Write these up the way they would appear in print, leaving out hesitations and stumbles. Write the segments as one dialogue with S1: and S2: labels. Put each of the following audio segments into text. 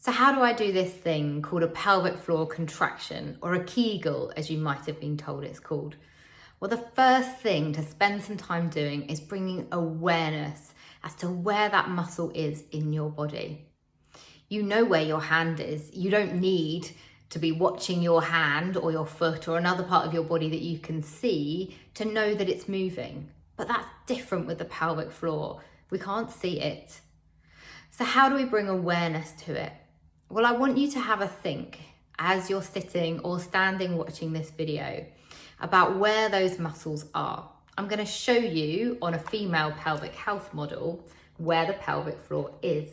S1: So how do I do this thing called a pelvic floor contraction, or a kegal, as you might have been told it's called? Well, the first thing to spend some time doing is bringing awareness as to where that muscle is in your body. You know where your hand is. You don't need to be watching your hand or your foot or another part of your body that you can see to know that it's moving. But that's different with the pelvic floor. We can't see it. So how do we bring awareness to it? Well, I want you to have a think as you're sitting or standing watching this video about where those muscles are. I'm going to show you on a female pelvic health model where the pelvic floor is.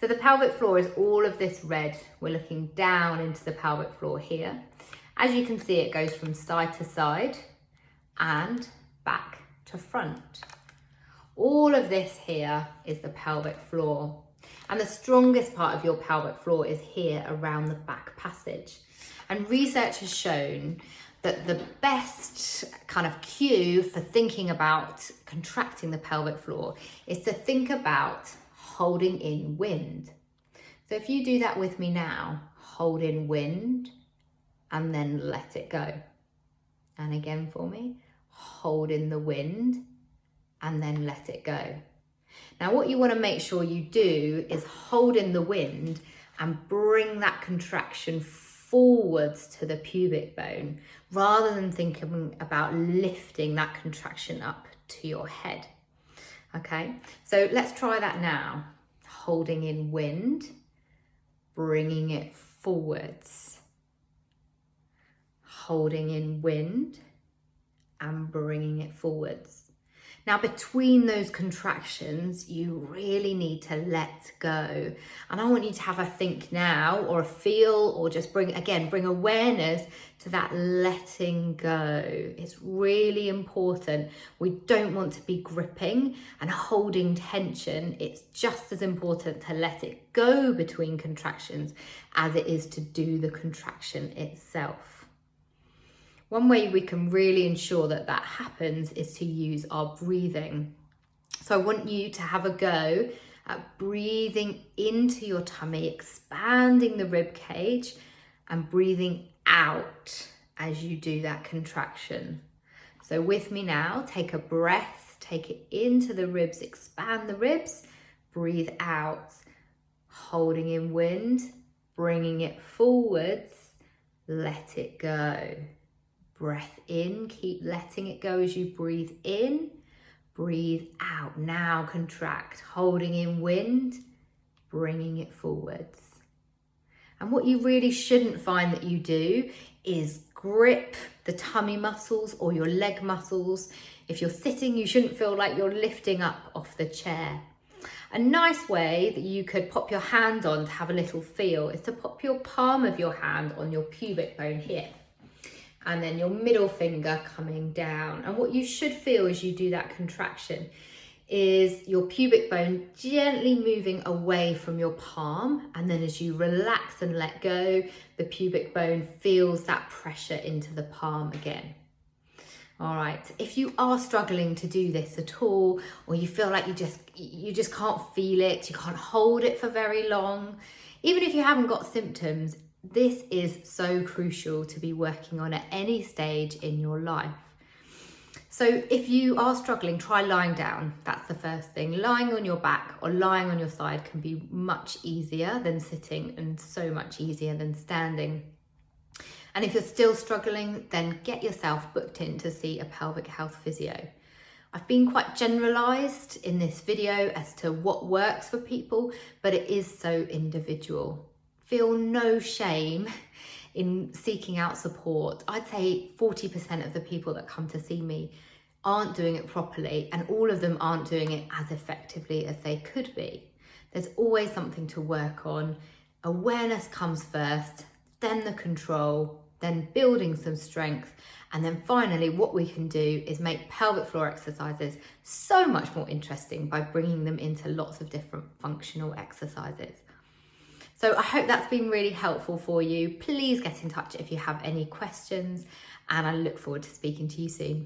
S1: So the pelvic floor is all of this red. We're looking down into the pelvic floor here. As you can see, it goes from side to side and back to front. All of this here is the pelvic floor. And the strongest part of your pelvic floor is here around the back passage. And research has shown that the best kind of cue for thinking about contracting the pelvic floor is to think about holding in wind. So if you do that with me now, hold in wind and then let it go. And again for me, hold in the wind and then let it go. Now what you want to make sure you do is hold in the wind and bring that contraction forwards to the pubic bone rather than thinking about lifting that contraction up to your head. Okay, so let's try that now. Holding in wind, bringing it forwards. Holding in wind and bringing it forwards. Now, between those contractions, you really need to let go. And I want you to have a think now, or a feel, or just bring awareness to that letting go. It's really important. We don't want to be gripping and holding tension. It's just as important to let it go between contractions as it is to do the contraction itself. One way we can really ensure that that happens is to use our breathing. So I want you to have a go at breathing into your tummy, expanding the rib cage, and breathing out as you do that contraction. So with me now, take a breath, take it into the ribs, expand the ribs, breathe out, holding in wind, bringing it forwards, let it go. Breath in, keep letting it go as you breathe in, breathe out. Now contract, holding in wind, bringing it forwards. And what you really shouldn't find that you do is grip the tummy muscles or your leg muscles. If you're sitting, you shouldn't feel like you're lifting up off the chair. A nice way that you could pop your hand on to have a little feel is to pop your palm of your hand on your pubic bone here. And then your middle finger coming down. And what you should feel as you do that contraction is your pubic bone gently moving away from your palm. And then as you relax and let go, the pubic bone feels that pressure into the palm again. All right, if you are struggling to do this at all, or you feel like you just can't feel it, you can't hold it for very long, even if you haven't got symptoms, this is so crucial to be working on at any stage in your life. So if you are struggling, try lying down. That's the first thing. Lying on your back or lying on your side can be much easier than sitting and so much easier than standing. And if you're still struggling, then get yourself booked in to see a pelvic health physio. I've been quite generalised in this video as to what works for people, but it is so individual. Feel no shame in seeking out support. I'd say 40% of the people that come to see me aren't doing it properly, and all of them aren't doing it as effectively as they could be. There's always something to work on. Awareness comes first, then the control, then building some strength, and then finally what we can do is make pelvic floor exercises so much more interesting by bringing them into lots of different functional exercises. So I hope that's been really helpful for you. Please get in touch if you have any questions, and I look forward to speaking to you soon.